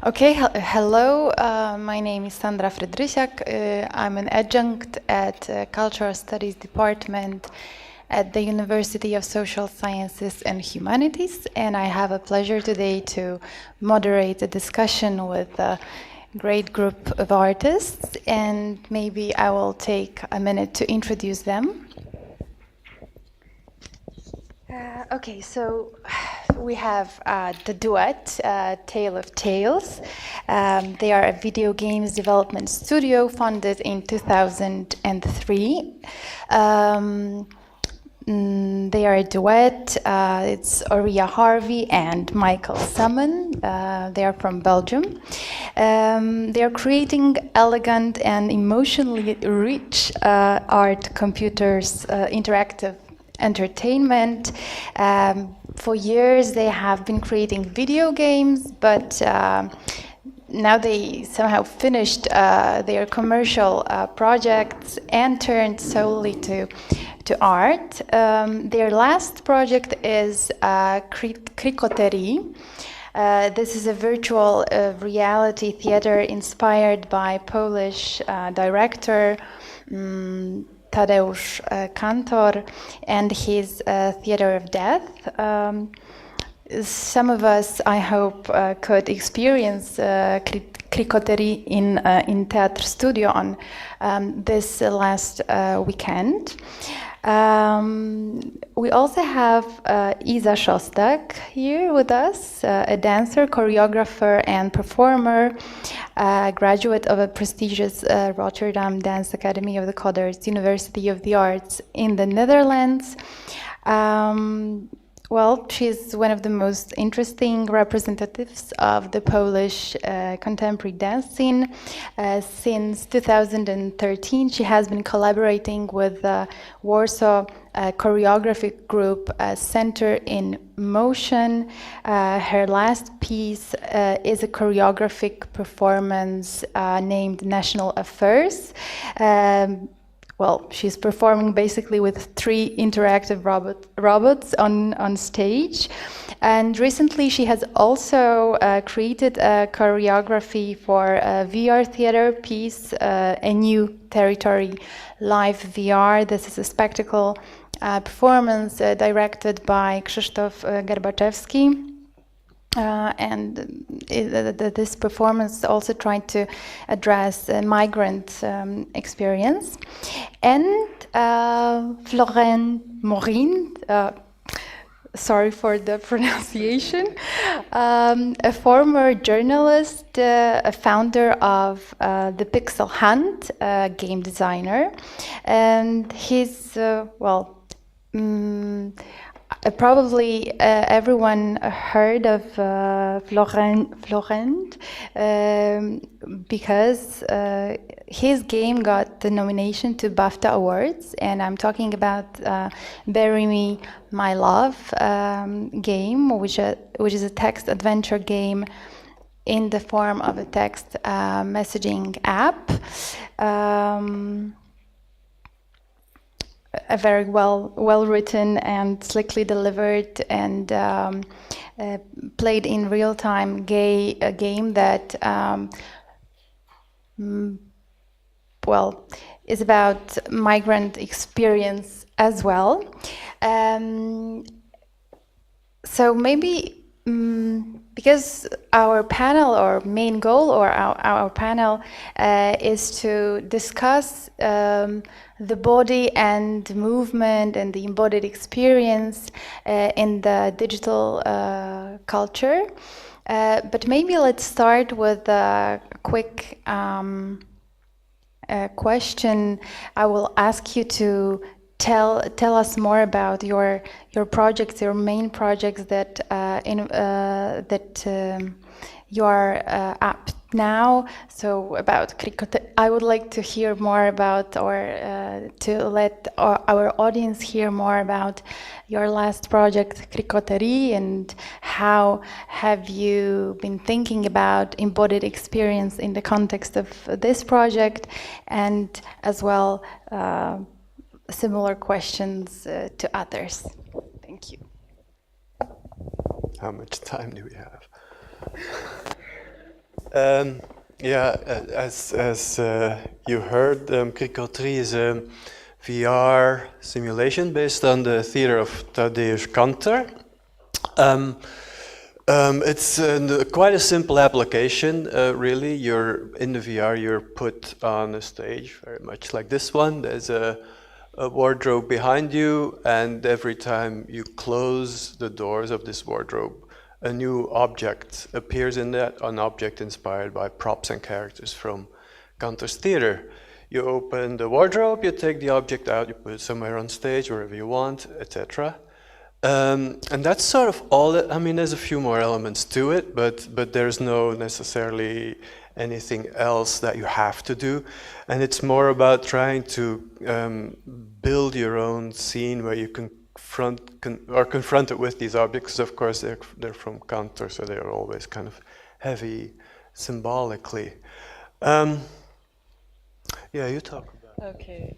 Okay, hello. My name is Sandra Frydrysiak. I'm an adjunct at Cultural Studies Department at the University of Social Sciences and Humanities, and I have a pleasure today to moderate a discussion with a great group of artists, and maybe I will take a minute to introduce them. Okay, so we have the duet, Tale of Tales. They are a video games development studio founded in 2003. They are a duet. It's Auriea, Harvey, and Michaël Samyn. They are from Belgium. They are creating elegant and emotionally rich art, computers, interactive entertainment. For years they have been creating video games, but now they somehow finished their commercial projects and turned solely to art. Their last project is Cricoterie. This is a virtual reality theater inspired by Polish director Tadeusz Kantor and his Theater of Death. Some of us, I hope, could experience Cricoterie in Theatre Studio on this last weekend. We also have Szostak here with us, a dancer, choreographer, and performer, graduate of a prestigious Rotterdam Dance Academy of the Codders, University of the Arts in the Netherlands. Well, she's one of the most interesting representatives of the Polish contemporary dance scene. Since 2013, she has been collaborating with the Warsaw choreography group Center in Motion. Her last piece is a choreographic performance named National Affairs. Well, she's performing basically with 3 interactive robots on stage. And recently she has also created a choreography for a VR theater piece, A New Territory Live VR. This is a spectacle performance directed by Krzysztof Garbaczewski. This performance also tried to address migrant experience. And Florent Maurin, sorry for the pronunciation, a former journalist, a founder of the Pixel Hunt, game designer, and he's, probably everyone heard of Florent because his game got the nomination to BAFTA Awards, and I'm talking about Bury Me, My Love game, which is a text adventure game in the form of a text messaging app. A very well written and slickly delivered and played in real time game that is about migrant experience as well. So maybe because our panel or main goal or our panel is to discuss the body and movement and the embodied experience in the digital culture. But maybe let's start with a quick question. I will ask you to tell us more about your projects, your main projects that you are up now. So about Cricoterie, I would like to hear more about, or to let our audience hear more about your last project, Cricoterie, and how have you been thinking about embodied experience in the context of this project, and as well similar questions to others. Thank you. How much time do we have? Yeah, as you heard, Cricoterie is a VR simulation based on the theater of Tadeusz Kantor. It's quite a simple application, really. You're in the VR, you're put on a stage, very much like this one. There's a wardrobe behind you, and every time you close the doors of this wardrobe, a new object appears in that, an object inspired by props and characters from Kantor's theater. You open the wardrobe, you take the object out, you put it somewhere on stage, wherever you want, etc. And that's sort of all. I mean, there's a few more elements to it, but there's no necessarily anything else that you have to do. And it's more about trying to build your own scene where you can confronted with these objects. Of course, they're from Kantor, so they're always kind of heavy symbolically. Yeah, you talk about. Okay.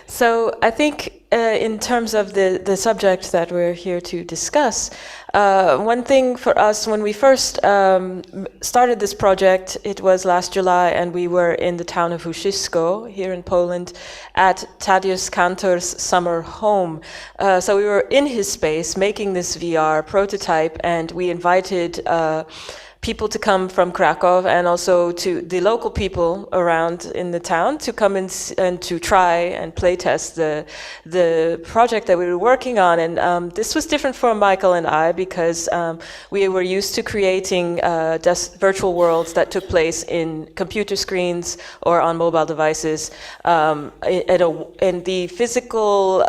So I think in terms of the subject that we're here to discuss, one thing for us when we first started this project, it was last July, and we were in the town of Husisko here in Poland at Tadeusz Kantor's summer home. So we were in his space making this VR prototype, and we invited people to come from Krakow and also to the local people around in the town to come and to try and play test the project that we were working on. And this was different for Michaël and I because we were used to creating virtual worlds that took place in computer screens or on mobile devices. And the physical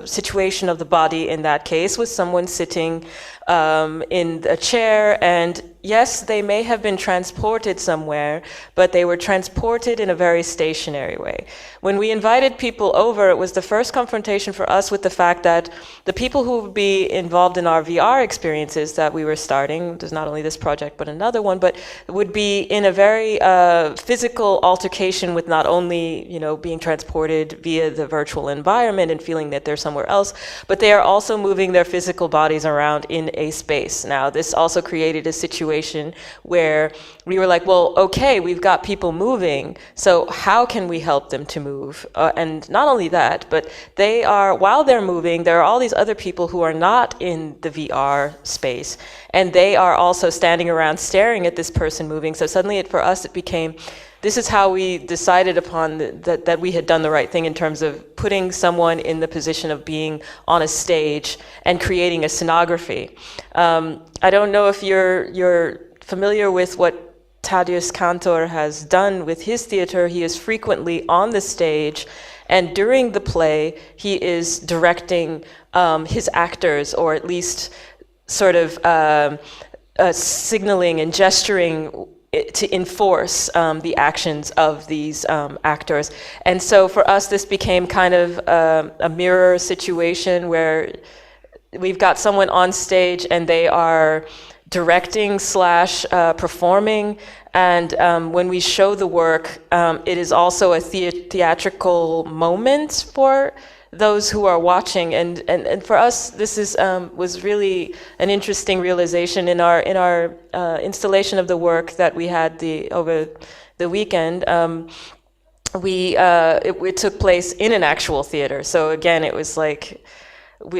situation of the body in that case was someone sitting in a chair, and yes, they may have been transported somewhere, but they were transported in a very stationary way. When we invited people over, it was the first confrontation for us with the fact that the people who would be involved in our VR experiences that we were starting, there's not only this project but another one, but would be in a very physical altercation with not only, you know, being transported via the virtual environment and feeling that they're somewhere else, but they are also moving their physical bodies around in a space. Now, this also created a situation where we were like, well, okay, we've got people moving, so how can we help them to move? And not only that, but they are, while they're moving, there are all these other people who are not in the VR space, and they are also standing around staring at this person moving. So suddenly, for us, it became, this is how we decided upon that we had done the right thing in terms of putting someone in the position of being on a stage and creating a scenography. I don't know if you're familiar with what Tadeusz Kantor has done with his theater. He is frequently on the stage, and during the play, he is directing his actors, or at least sort of signaling and gesturing to enforce the actions of these actors. And so for us, this became kind of a mirror situation where we've got someone on stage and they are directing / performing. And when we show the work, it is also a theatrical moment for those who are watching, and for us, this is was really an interesting realization in our installation of the work that we had over the weekend. It took place in an actual theater. So again, it was like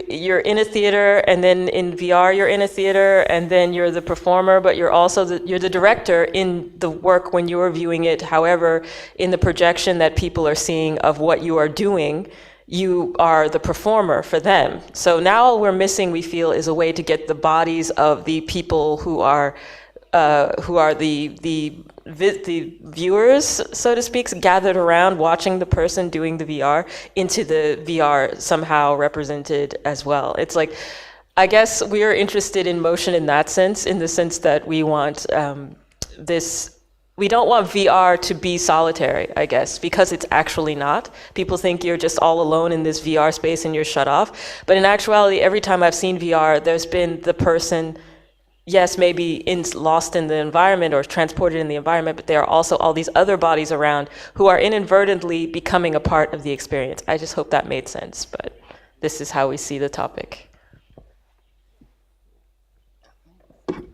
you're in a theater, and then in VR you're in a theater, and then you're the performer, but you're also you're the director in the work when you are viewing it. However, in the projection that people are seeing of what you are doing, you are the performer for them. So now all we're missing, we feel, is a way to get the bodies of the people who are the viewers, so to speak, gathered around watching the person doing the VR into the VR somehow represented as well. It's like, I guess we are interested in motion in that sense, in the sense that we want we don't want VR to be solitary, I guess, because it's actually not. People think you're just all alone in this VR space and you're shut off. But in actuality, every time I've seen VR, there's been the person, yes, maybe lost in the environment or transported in the environment, but there are also all these other bodies around who are inadvertently becoming a part of the experience. I just hope that made sense, but this is how we see the topic.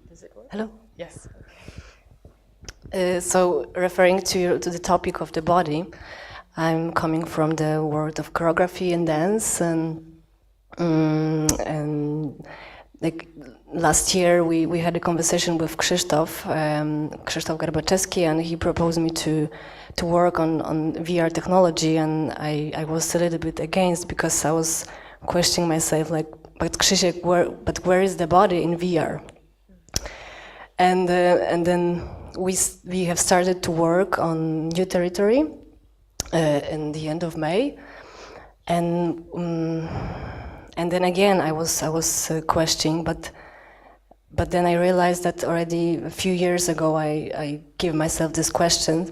Does it work? Hello? Yes. So referring to the topic of the body, I'm coming from the world of choreography and dance, and like last year we had a conversation with Krzysztof Garbaczewski, and he proposed me to work on VR technology, and I was a little bit against, because I was questioning myself, like, but Krzysiek, where is the body in VR? And then we have started to work on new territory in the end of May, and then again I was questioning, but then I realized that already a few years ago I gave myself this question: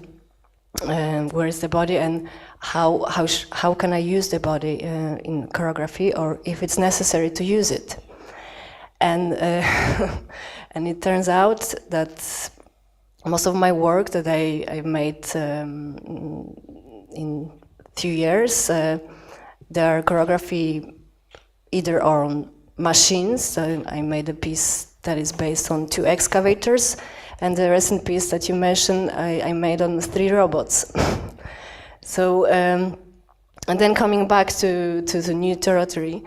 where is the body, and how can I use the body in choreography, or if it's necessary to use it? And and it turns out that most of my work that I made in few years, there are choreography either on machines. So I made a piece that is based on 2 excavators, and the recent piece that you mentioned I made on 3 robots. So and then coming back to the new territory,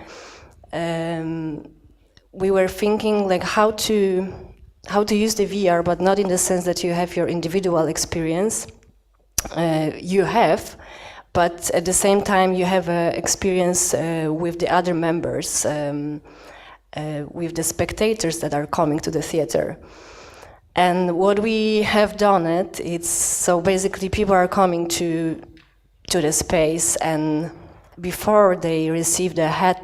we were thinking like how to use the VR, but not in the sense that you have your individual experience. You have, but at the same time you have an experience with the other members, with the spectators that are coming to the theater. And what we have done it's so basically people are coming to the space, and before they receive the headset,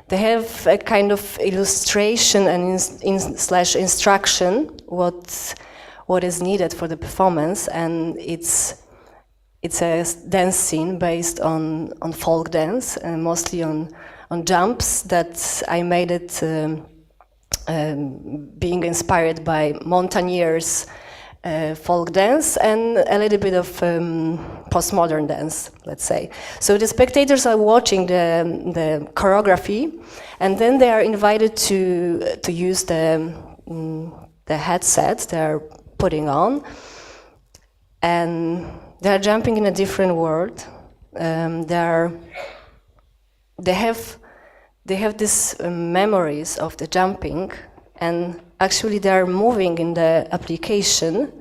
they have a kind of illustration and instruction what is needed for the performance, and it's a dance scene based on folk dance, and mostly on jumps that I made it being inspired by mountaineers' folk dance and a little bit of postmodern dance, let's say. So the spectators are watching the choreography, and then they are invited to use the headsets they are putting on, and they are jumping in a different world. They have these memories of the jumping, and actually they are moving in the application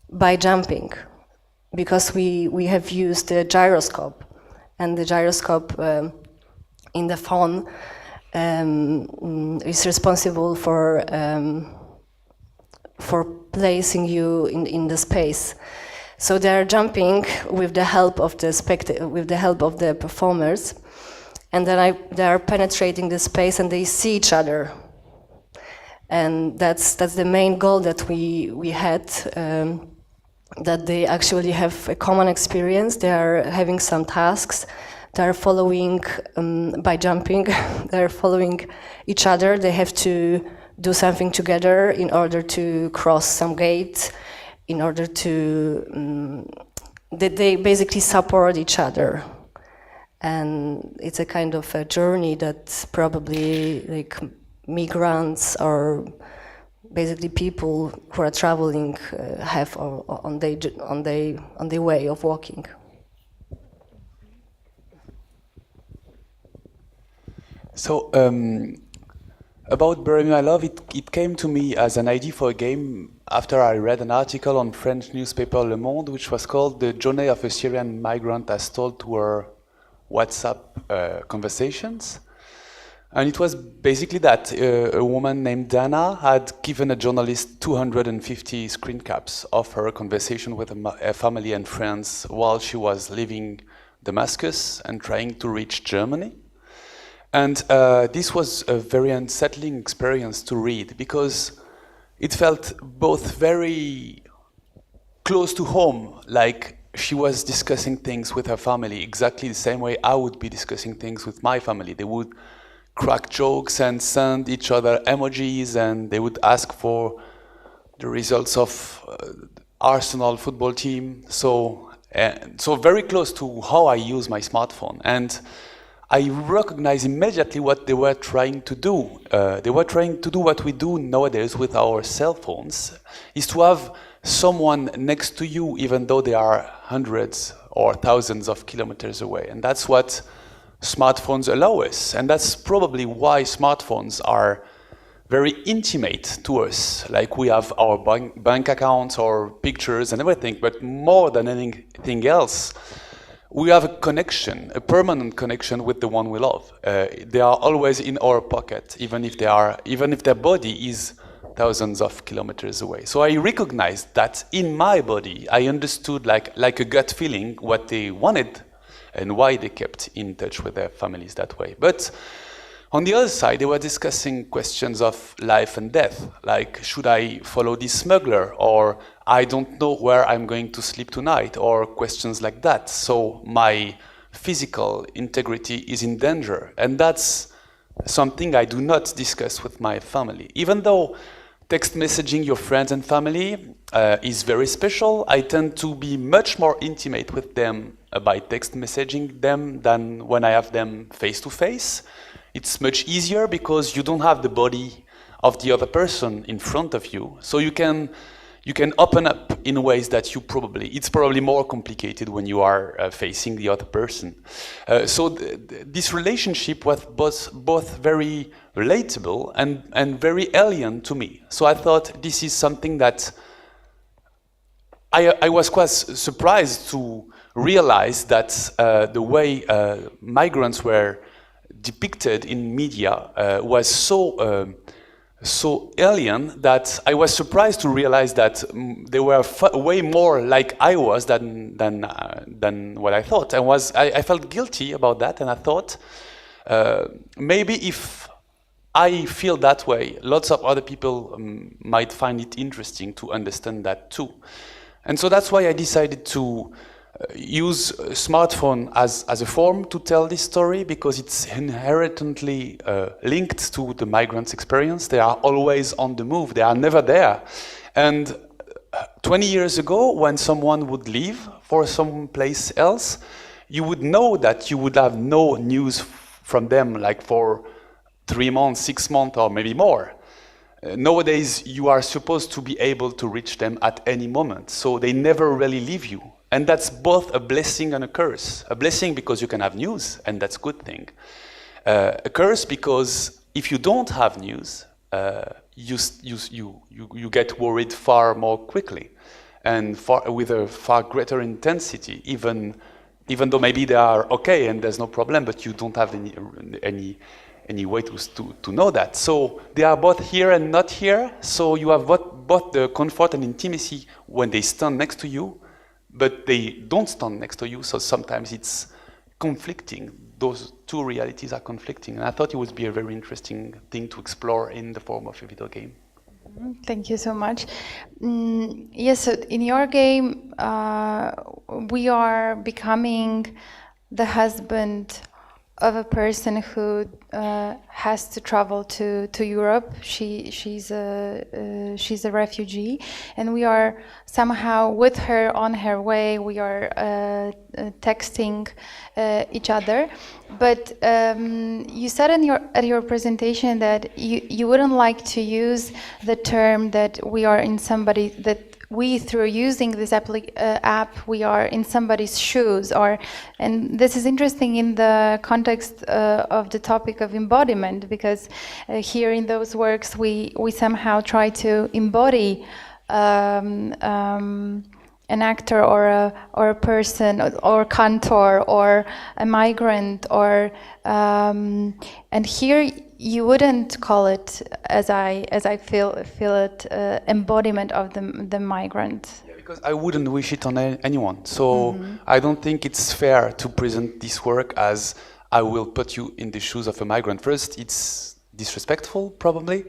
by jumping, because we have used the gyroscope, and the gyroscope in the phone is responsible for placing you in the space. So they are jumping with the help of the performers, and then they are penetrating the space, and they see each other. And that's the main goal that we had, that they actually have a common experience. They are having some tasks. They are following by jumping. They are following each other. They have to do something together in order to cross some gate. In order to they basically support each other, and it's a kind of a journey that probably like migrants or basically people who are traveling have on their way of walking. So about Bury My Love, it came to me as an idea for a game after I read an article on French newspaper Le Monde, which was called "The Journey of a Syrian Migrant as Told to Her WhatsApp Conversations." And it was basically that a woman named Dana had given a journalist 250 screen caps of her conversation with her family and friends while she was leaving Damascus and trying to reach Germany. And this was a very unsettling experience to read, because it felt both very close to home, like she was discussing things with her family exactly the same way I would be discussing things with my family. They would crack jokes and send each other emojis, and they would ask for the results of Arsenal football team. So very close to how I use my smartphone. And I recognized immediately what they were trying to do. They were trying to do what we do nowadays with our cell phones, is to have someone next to you even though they are hundreds or thousands of kilometers away. And that's what smartphones allow us. And that's probably why smartphones are very intimate to us. Like we have our bank accounts, our pictures and everything, but more than anything else, we have a connection, a permanent connection with the one we love. They are always in our pocket, even if their body is thousands of kilometers away. So I recognized that in my body, I understood like a gut feeling what they wanted and why they kept in touch with their families that way. But on the other side, they were discussing questions of life and death, like should I follow this smuggler, or I don't know where I'm going to sleep tonight, or questions like that. So my physical integrity is in danger. And that's something I do not discuss with my family. Even though text messaging your friends and family is very special, I tend to be much more intimate with them by text messaging them than when I have them face to face. It's much easier because you don't have the body of the other person in front of you. So you can open up in ways that it's probably more complicated when you are facing the other person. So this relationship was both very relatable and very alien to me. So I thought this is something that I was quite surprised to realize that the way migrants were depicted in media was so alien that I was surprised to realize that they were way more like I was than what I thought. I felt guilty about that, and I thought maybe if I feel that way, lots of other people might find it interesting to understand that too. And so that's why I decided to use a smartphone as a form to tell this story, because it's inherently linked to the migrants' experience. They are always on the move. They are never there. And 20 years ago, when someone would leave for someplace else, you would know that you would have no news from them like for 3 months, 6 months, or maybe more. Nowadays, you are supposed to be able to reach them at any moment. So they never really leave you. And that's both a blessing and a curse. A blessing because you can have news, and that's a good thing. A curse because if you don't have news, you get worried far more quickly and with a far greater intensity, even though maybe they are okay and there's no problem, but you don't have any way to know that. So they are both here and not here. So you have both the comfort and intimacy when they stand next to you, but they don't stand next to you, so sometimes it's conflicting. Those two realities are conflicting, and I thought it would be a very interesting thing to explore in the form of a video game. Thank you so much. Yes, so in your game, we are becoming the husband of a person who has to travel to Europe. She's a refugee, and we are somehow with her on her way. We are texting each other. But you said at your presentation that you wouldn't like to use the term that we are in somebody that. We, through using this app, we are in somebody's shoes, and this is interesting in the context of the topic of embodiment, because here in those works we somehow try to embody an actor or a person or cantor or a migrant and here you wouldn't call it, as I feel it, embodiment of the migrant. Yeah, because I wouldn't wish it on anyone. So I don't think it's fair to present this work as I will put you in the shoes of a migrant. First, it's disrespectful, probably.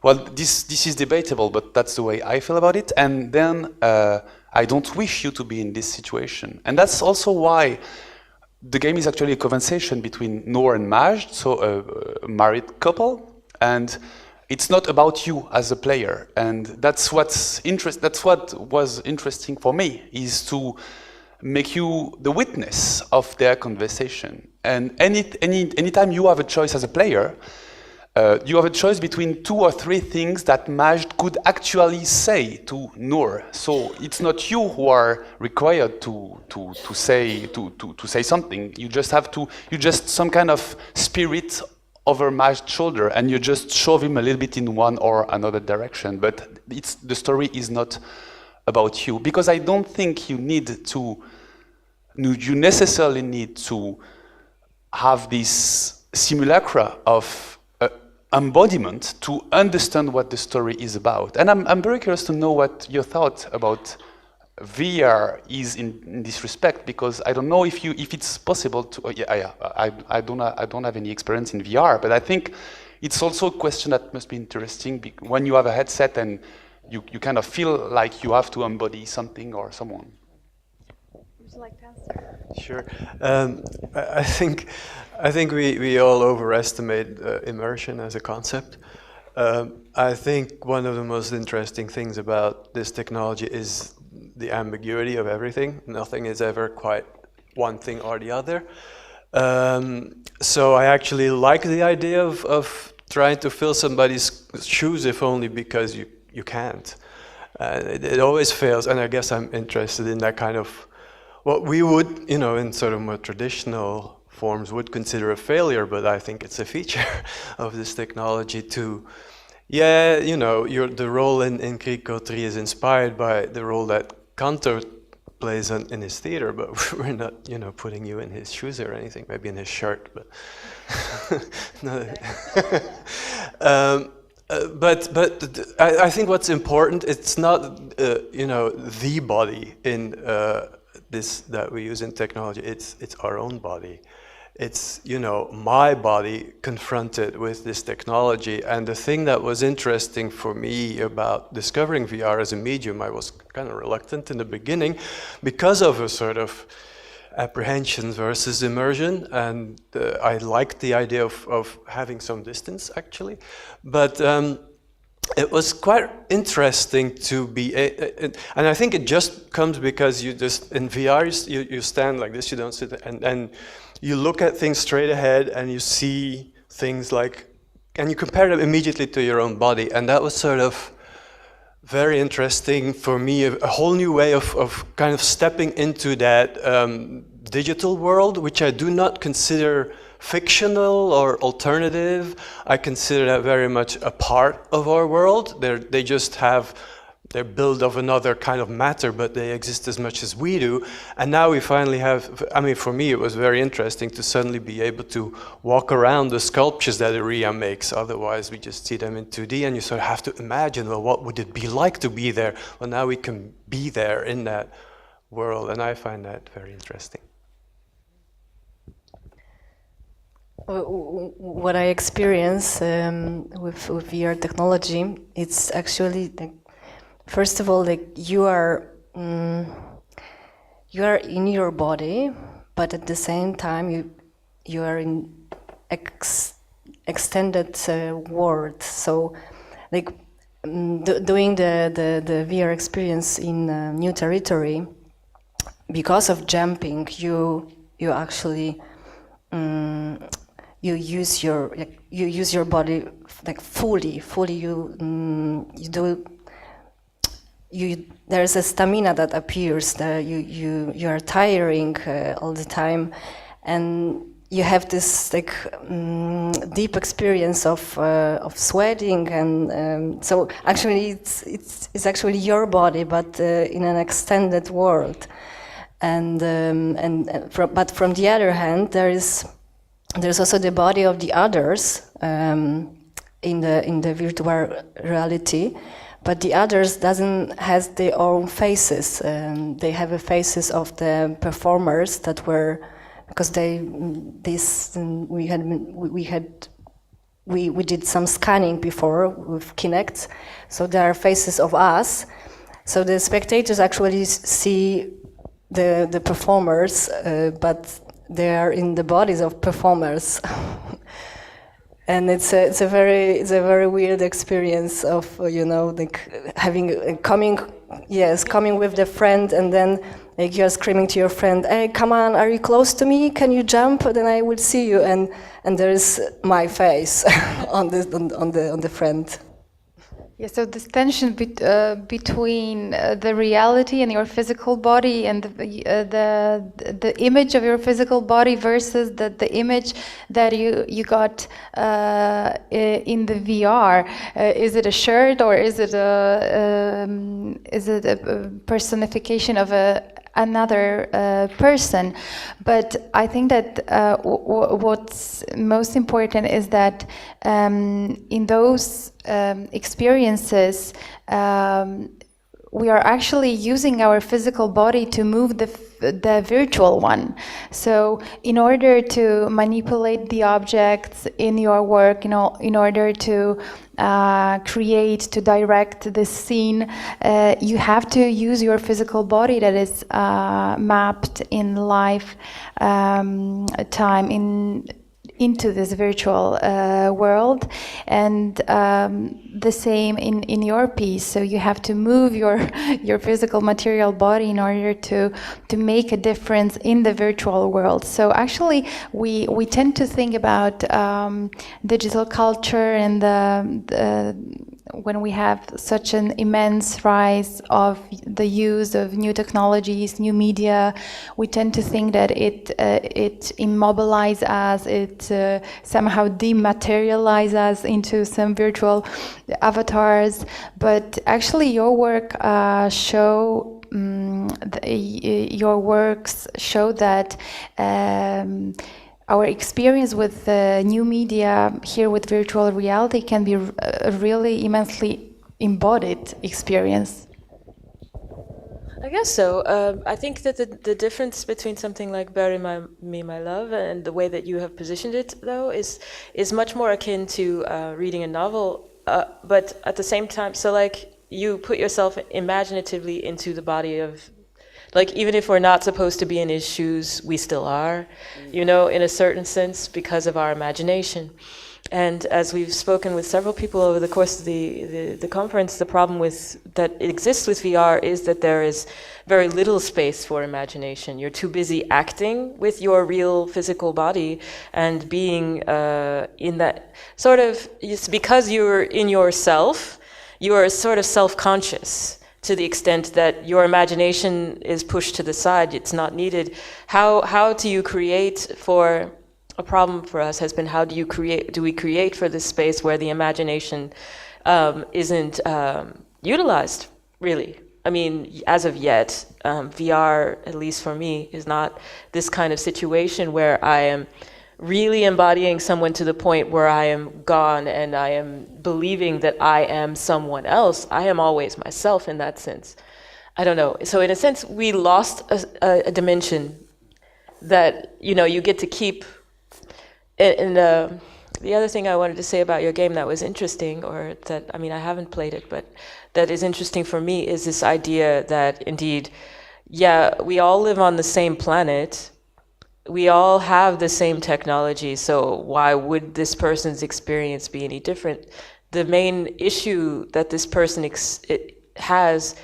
Well, this is debatable, but that's the way I feel about it. And then I don't wish you to be in this situation. And that's also why the game is actually a conversation between Noor and Majd, so a married couple, and it's not about you as a player. And that's what was interesting for me, is to make you the witness of their conversation. And anytime you have a choice as a player, you have a choice between 2 or 3 things that Majd could actually say to Noor. So it's not you who are required to say something. You just have to. You just some kind of spirit over Majd's shoulder, and you just shove him a little bit in one or another direction. But the story is not about you, because I don't think you necessarily need to have this simulacra of embodiment to understand what the story is about. And I'm very curious to know what your thought about VR is in this respect, because I don't know if it's possible to. I don't have any experience in VR, but I think it's also a question that must be interesting when you have a headset and you kind of feel like you have to embody something or someone. Would you like to answer? Sure. I think we all overestimate immersion as a concept. I think one of the most interesting things about this technology is the ambiguity of everything. Nothing is ever quite one thing or the other. So I actually like the idea of trying to fill somebody's shoes, if only because you can't. It always fails, and I guess I'm interested in that kind of what we would, in sort of more traditional forms would consider a failure, but I think it's a feature of this technology to, the role in Krieg 3 is inspired by the role that Cantor plays in his theater, but we're not, putting you in his shoes or anything, maybe in his shirt, but but I think what's important, it's not, the body in this that we use in technology, it's our own body. It's, my body confronted with this technology. And the thing that was interesting for me about discovering VR as a medium, I was kind of reluctant in the beginning because of a sort of apprehension versus immersion. And I liked the idea of having some distance, actually. But it was quite interesting to be, and I think it just comes because you just, in VR, you stand like this, you don't sit, and you look at things straight ahead and you see things and you compare them immediately to your own body. And that was sort of very interesting for me, a whole new way of kind of stepping into that digital world, which I do not consider fictional or alternative. I consider that very much a part of our world. They just have, they're built of another kind of matter, but they exist as much as we do. And now we finally have, for me, it was very interesting to suddenly be able to walk around the sculptures that Auriea makes. Otherwise, we just see them in 2D, and you sort of have to imagine, well, what would it be like to be there? Well, now we can be there in that world, and I find that very interesting. What I experience with VR technology, it's actually first of all, you are in your body, but at the same time you are in extended world. So, doing the VR experience in new territory, because of jumping, you actually you use your body fully. There's a stamina that appears. You are tiring all the time, and you have this deep experience of sweating, and so actually it's actually your body, but in an extended world. But from the other hand, there's also the body of the others in the virtual reality. But the others has their own faces. They have the faces of the performers that were, because we did some scanning before with Kinect, so there are faces of us. So the spectators actually see the performers, but they are in the bodies of performers. And it's a very weird experience of coming yes, coming with the friend, and then like you're screaming to your friend, "Hey, come on, are you close to me? Can you jump? Then I will see you." And there's my face on the friend. Yeah, so this tension between the reality and your physical body, and the image of your physical body versus the image that you got in the VR. Is it a shirt, or is it a personification of another person? But I think that what's most important is that in those experiences, we are actually using our physical body to move the virtual one. So in order to manipulate the objects in your work, in order to create, to direct the scene, you have to use your physical body that is mapped in life time into this virtual world, and the same in your piece. So you have to move your physical material body in order to make a difference in the virtual world. So actually we tend to think about digital culture and when we have such an immense rise of the use of new technologies, new media, we tend to think that it immobilizes us, it somehow dematerializes us into some virtual avatars. But actually your work your works show that our experience with new media here with virtual reality can be a really immensely embodied experience. I guess so. I think that the difference between something like Bury Me, My Love and the way that you have positioned it, though, is much more akin to reading a novel, but at the same time, so like you put yourself imaginatively into the body of, like, even if we're not supposed to be in his shoes, we still are, in a certain sense, because of our imagination. And as we've spoken with several people over the course of the conference, the problem that exists with VR is that there is very little space for imagination. You're too busy acting with your real physical body and being in that sort of, it's because you're in yourself, you are sort of self-conscious to the extent that your imagination is pushed to the side, it's not needed. How do you create for... A problem for us has been, how do we create for this space where the imagination isn't utilized, really? I mean, as of yet, VR, at least for me, is not this kind of situation where I am really embodying someone to the point where I am gone and I am believing that I am someone else. I am always myself in that sense. I don't know. So in a sense, we lost a dimension that, you get to keep. And the other thing I wanted to say about your game that was interesting, or that, I haven't played it, but that is interesting for me, is this idea that indeed, yeah, we all live on the same planet, we all have the same technology, so why would this person's experience be any different? The main issue that this person has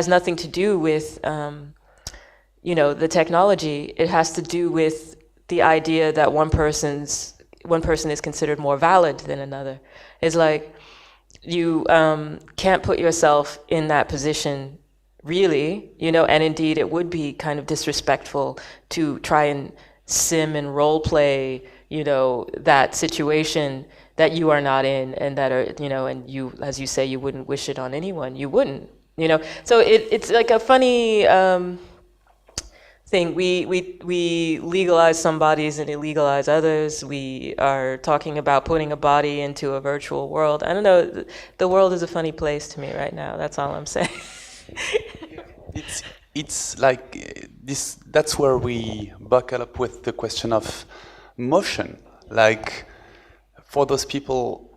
nothing to do with, the technology. It has to do with the idea that one person is considered more valid than another. It's like you can't put yourself in that position, really, and indeed it would be kind of disrespectful to try and sim and role play, that situation that you are not in, and that are, and you, as you say, you wouldn't wish it on anyone. You wouldn't, So it's like a funny. Thing. We legalize some bodies and illegalize others. We are talking about putting a body into a virtual world. I don't know. The world is a funny place to me right now. That's all I'm saying. It's like this. That's where we buckle up with the question of motion. Like, for those people,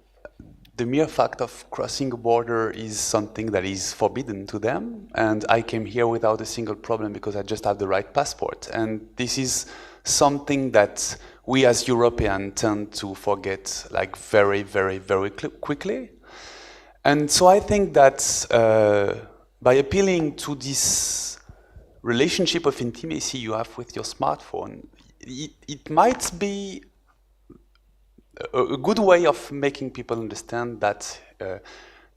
the mere fact of crossing a border is something that is forbidden to them, and I came here without a single problem because I just have the right passport. And this is something that we as Europeans tend to forget, like, very, very, very quickly. And so I think that by appealing to this relationship of intimacy you have with your smartphone, it might be a good way of making people understand that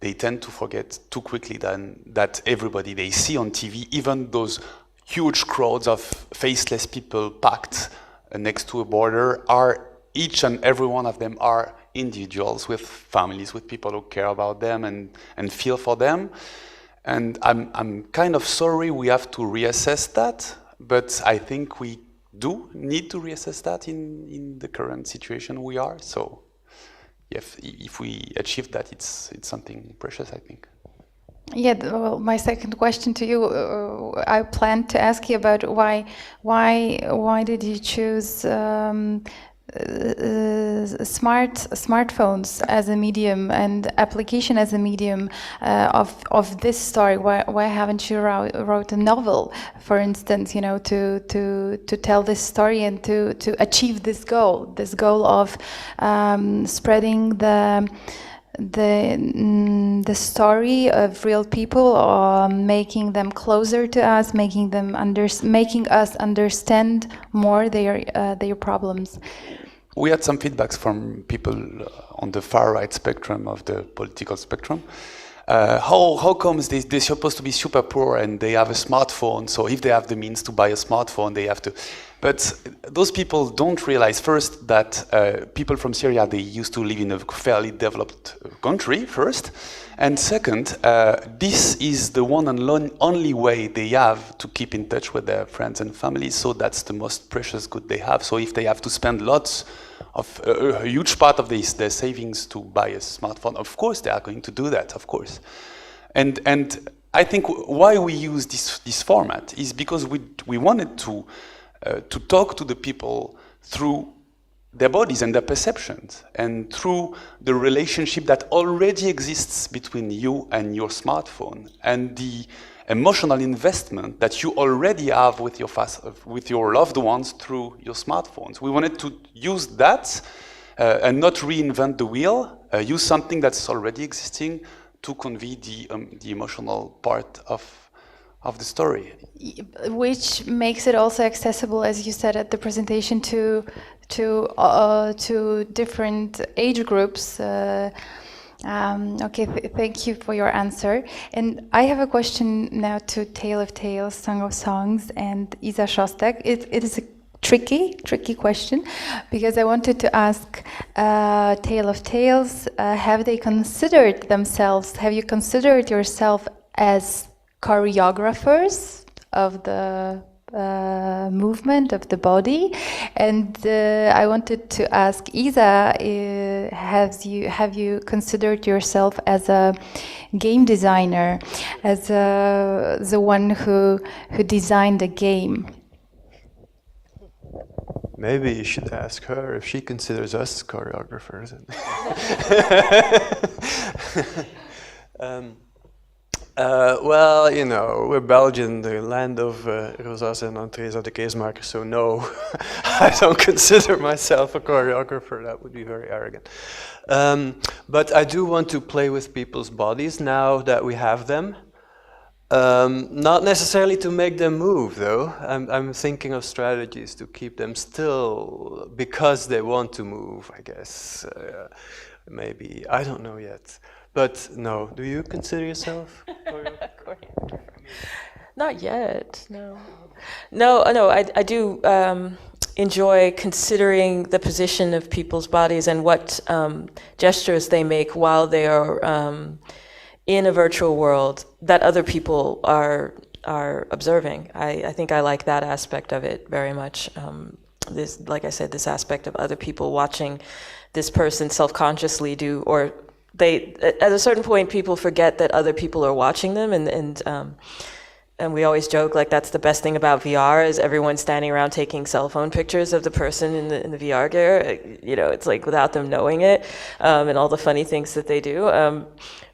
they tend to forget too quickly that everybody they see on TV, even those huge crowds of faceless people packed next to a border, are each and every one of them are individuals with families, with people who care about them and feel for them. And I'm kind of sorry we have to reassess that, but I think we do need to reassess that in the current situation we are. So if we achieve that, it's something precious, I think. Yeah, well, my second question to you, I plan to ask you about why did you choose smartphones as a medium and application as a medium of this story? Why haven't you wrote a novel, for instance, you know, to tell this story and to achieve this goal of spreading the story of real people, making them closer to us, making us understand more their problems. We had some feedbacks from people on the far right spectrum of the political spectrum. How comes they're supposed to be super poor and they have a smartphone? So if they have the means to buy a smartphone, they have to. But those people don't realize first that people from Syria, they used to live in a fairly developed country first. And second, this is the one and only way they have to keep in touch with their friends and families. So that's the most precious good they have. So if they have to spend lots of a huge part of their savings to buy a smartphone, of course they are going to do that, of course. And I think why we use this format is because we wanted to talk to the people through their bodies and their perceptions, and through the relationship that already exists between you and your smartphone, and the emotional investment that you already have with your loved ones through your smartphones. We wanted to use that and not reinvent the wheel, use something that's already existing to convey the emotional part of the story. Which makes it also accessible, as you said at the presentation, to different age groups. Okay, thank you for your answer. And I have a question now to Tale of Tales, Song of Songs, and Isa Szostak. It is a tricky question, because I wanted to ask Tale of Tales, have you considered yourself as choreographers of the movement of the body? And I wanted to ask Isa, have you considered yourself as a game designer, as the one who designed a game? Maybe you should ask her if she considers us choreographers. Well, you know, we're Belgian, the land of Rosa's and Entrees of the Keesmakers, so no, I don't consider myself a choreographer. That would be very arrogant. But I do want to play with people's bodies now that we have them. Not necessarily to make them move, though. I'm thinking of strategies to keep them still because they want to move, I guess. Maybe, I don't know yet. But no, do you consider yourself choreographer? Not yet, no. No, I do enjoy considering the position of people's bodies and what gestures they make while they are in a virtual world that other people are observing. I think I like that aspect of it very much. This, like I said, this aspect of other people watching this person self-consciously do, or they, at a certain point, people forget that other people are watching them, and and we always joke like that's the best thing about VR is everyone's standing around taking cell phone pictures of the person in the VR gear. You know, it's like without them knowing it, and all the funny things that they do.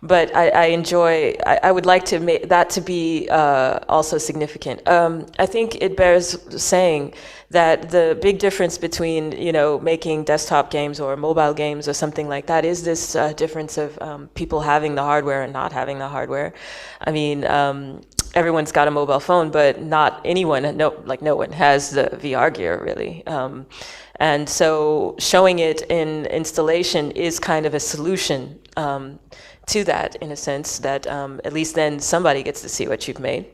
But I enjoy. I would like to make that to be also significant. I think it bears saying that the big difference between, you know, making desktop games or mobile games or something like that is this difference of people having the hardware and not having the hardware. I mean, everyone's got a mobile phone, but not anyone, no one has the VR gear really. And so showing it in installation is kind of a solution to that, in a sense, that at least then somebody gets to see what you've made.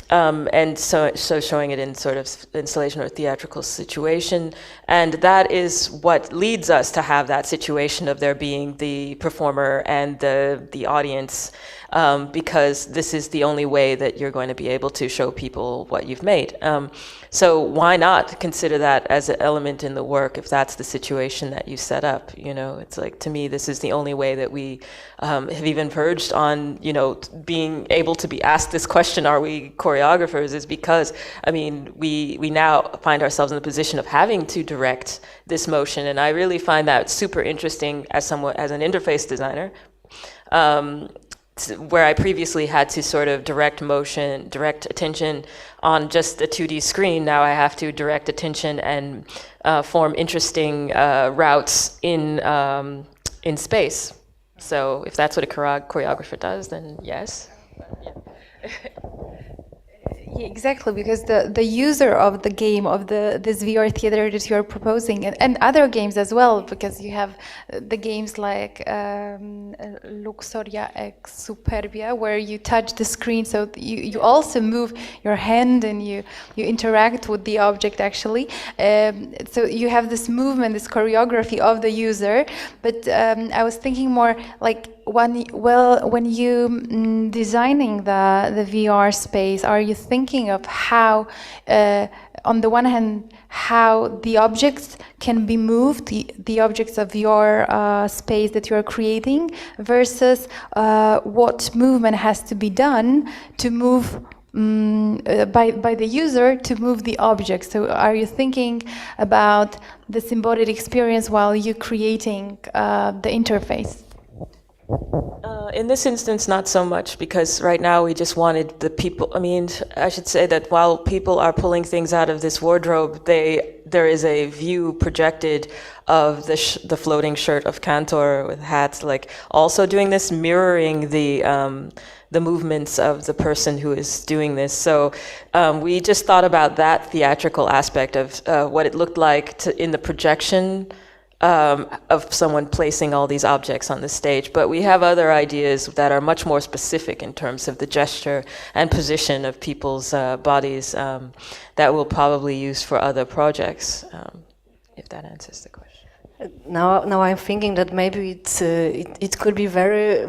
And so showing it in sort of installation or theatrical situation. And that is what leads us to have that situation of there being the performer and the audience, because this is the only way that you're going to be able to show people what you've made. So why not consider that as an element in the work if that's the situation that you set up? You know, it's like, to me, this is the only way that we have even verged on, you know, being able to be asked this question, are we choreographers, is because, I mean, we now find ourselves in the position of having to direct this motion. And I really find that super interesting as an interface designer. Where I previously had to sort of direct attention on just the 2D screen, now I have to direct attention and form interesting routes in space. So if that's what a choreographer does, then yes. Yeah, exactly, because the user of the game, of this VR theater that you're proposing, and other games as well, because you have the games like Luxuria Ex Superbia, where you touch the screen, so you also move your hand and you interact with the object actually. So you have this movement, this choreography of the user. But I was thinking more like, when you designing the VR space, are you thinking of how, on the one hand, how the objects can be moved, the objects of your space that you are creating, versus what movement has to be done to move by the user to move the object? So are you thinking about this embodied experience while you're creating the interface? In this instance, not so much, because right now we just wanted the people, I mean, I should say that while people are pulling things out of this wardrobe, there is a view projected of the floating shirt of Cantor with hats, like also doing this, mirroring the movements of the person who is doing this. So we just thought about that theatrical aspect of what it looked like in the projection of someone placing all these objects on the stage. But we have other ideas that are much more specific in terms of the gesture and position of people's bodies that we'll probably use for other projects, if that answers the question. Now I'm thinking that maybe it could be very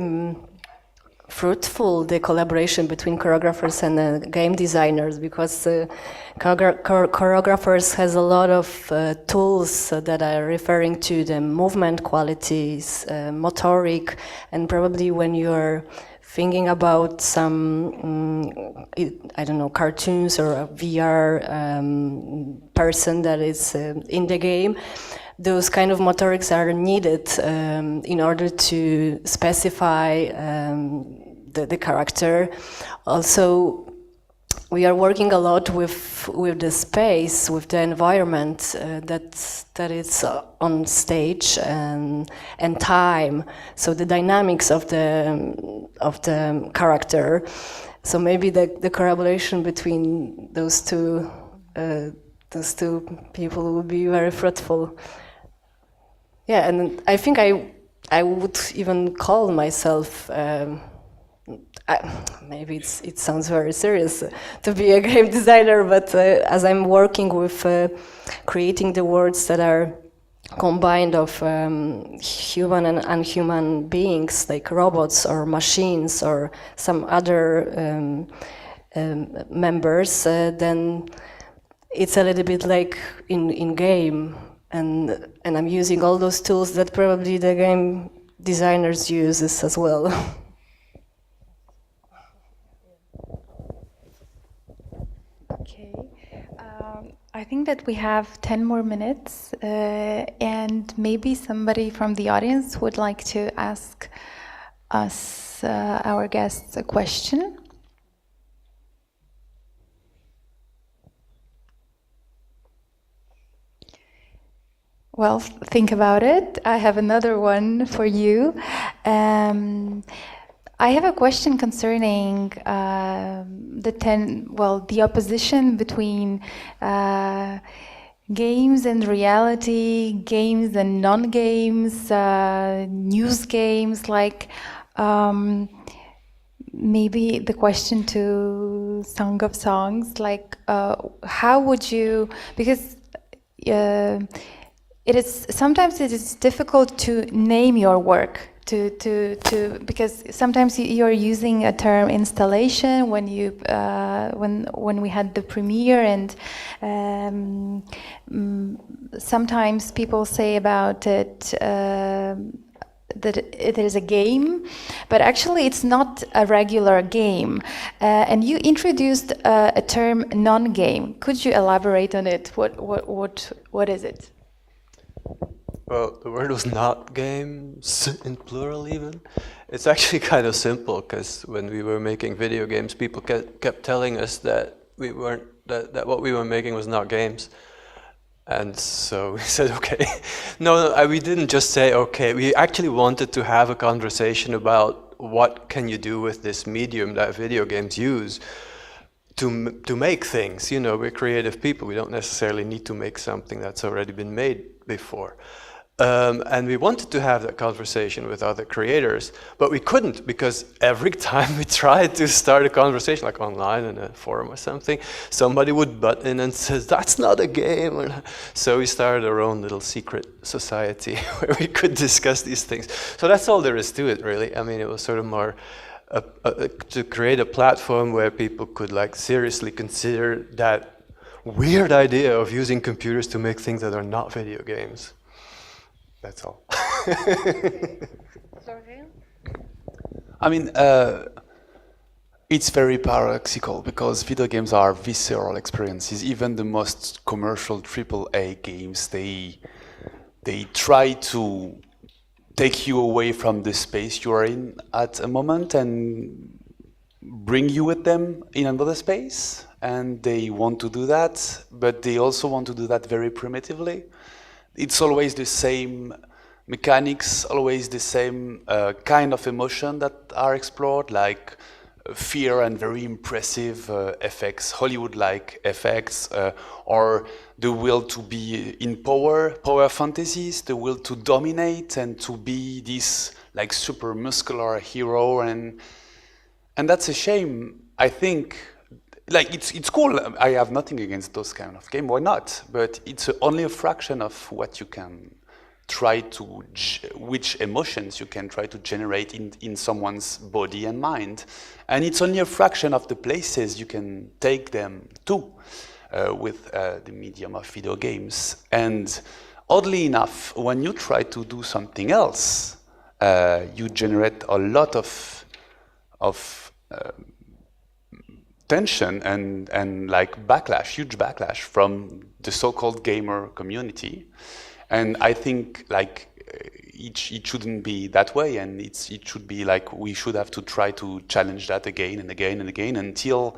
fruitful, the collaboration between choreographers and game designers, because choreographers has a lot of tools that are referring to the movement qualities, motoric, and probably when you're thinking about some, I don't know, cartoons or a VR person that is in the game, those kind of motorics are needed in order to specify the character. Also, we are working a lot with the space, with the environment that is on stage and time. So the dynamics of the character. So maybe the collaboration between those two people would be very fruitful. Yeah, and I think I would even call myself, maybe it sounds very serious to be a game designer, but as I'm working with creating the worlds that are combined of human and unhuman beings, like robots or machines or some other members, then it's a little bit like in game. And I'm using all those tools that probably the game designers uses as well. I think that we have 10 more minutes, and maybe somebody from the audience would like to ask us, our guests, a question. Well, think about it. I have another one for you. I have a question concerning the opposition between games and reality, games and non-games, news games, like maybe the question to Song of Songs, like how would you, because sometimes it is difficult to name your work. Because sometimes you're using a term installation when we had the premiere, and sometimes people say about it that it is a game, but actually it's not a regular game. And you introduced a term non-game. Could you elaborate on it? What is it? Well, the word was not games, in plural even. It's actually kind of simple, because when we were making video games, people kept telling us that that what we were making was not games. And so we said, okay. No, we didn't just say, okay. We actually wanted to have a conversation about what can you do with this medium that video games use to make things. You know, we're creative people. We don't necessarily need to make something that's already been made before. And we wanted to have that conversation with other creators, but we couldn't, because every time we tried to start a conversation, like online in a forum or something, somebody would butt in and says, that's not a game. So we started our own little secret society where we could discuss these things. So that's all there is to it, really. I mean, it was sort of more to create a platform where people could like seriously consider that weird idea of using computers to make things that are not video games. That's all. I mean, it's very paradoxical, because video games are visceral experiences. Even the most commercial AAA games, they try to take you away from the space you are in at a moment and bring you with them in another space. And they want to do that, but they also want to do that very primitively. It's always the same mechanics, always the same kind of emotion that are explored, like fear and very impressive effects, Hollywood-like effects, or the will to be in power fantasies, the will to dominate and to be this like super muscular hero, and that's a shame. I think. Like it's cool. I have nothing against those kind of games. Why not? But it's only a fraction of what you can try to, which emotions you can try to generate in someone's body and mind, and it's only a fraction of the places you can take them to with the medium of video games. And oddly enough, when you try to do something else, you generate a lot of tension and like backlash, huge backlash from the so-called gamer community. And I think like it shouldn't be that way, and it should be like we should have to try to challenge that again and again and again until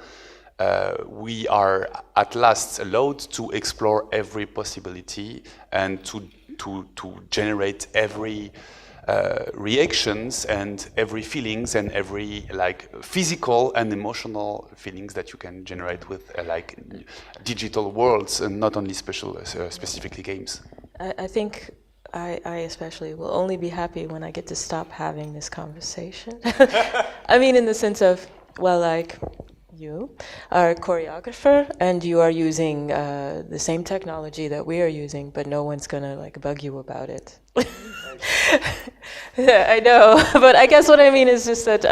we are at last allowed to explore every possibility and to generate every reactions and every feelings and every like physical and emotional feelings that you can generate with like digital worlds, and not only specifically games. I think I especially will only be happy when I get to stop having this conversation. I mean, in the sense of, well, like you are a choreographer and you are using the same technology that we are using, but no one's gonna like bug you about it. Yeah, I know, but I guess what I mean is just that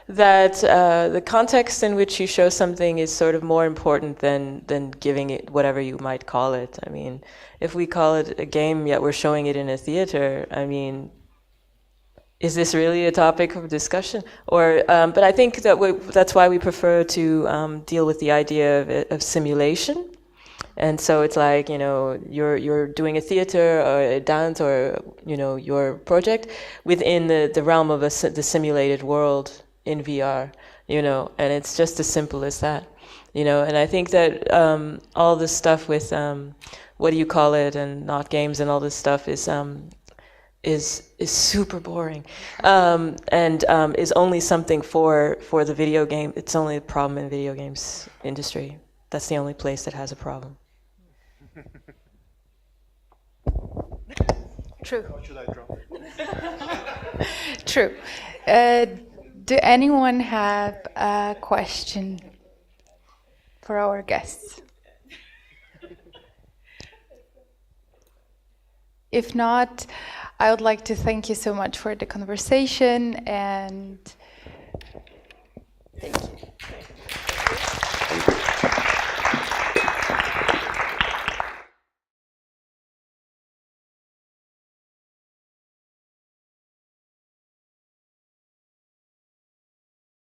the context in which you show something is sort of more important than giving it whatever you might call it. I mean, if we call it a game yet we're showing it in a theater, I mean, is this really a topic of discussion? Or, but I think that that's why we prefer to deal with the idea of simulation And so it's like, you know, you're doing a theater or a dance or, you know, your project within the realm of the simulated world in VR, you know, and it's just as simple as that, you know. And I think that all this stuff with what do you call it, and not games and all this stuff is super boring, and is only something for the video game. It's only a problem in video games industry. That's the only place that has a problem. True. How should I draw? True. Do anyone have a question for our guests? If not, I would like to thank you so much for the conversation, and thank you.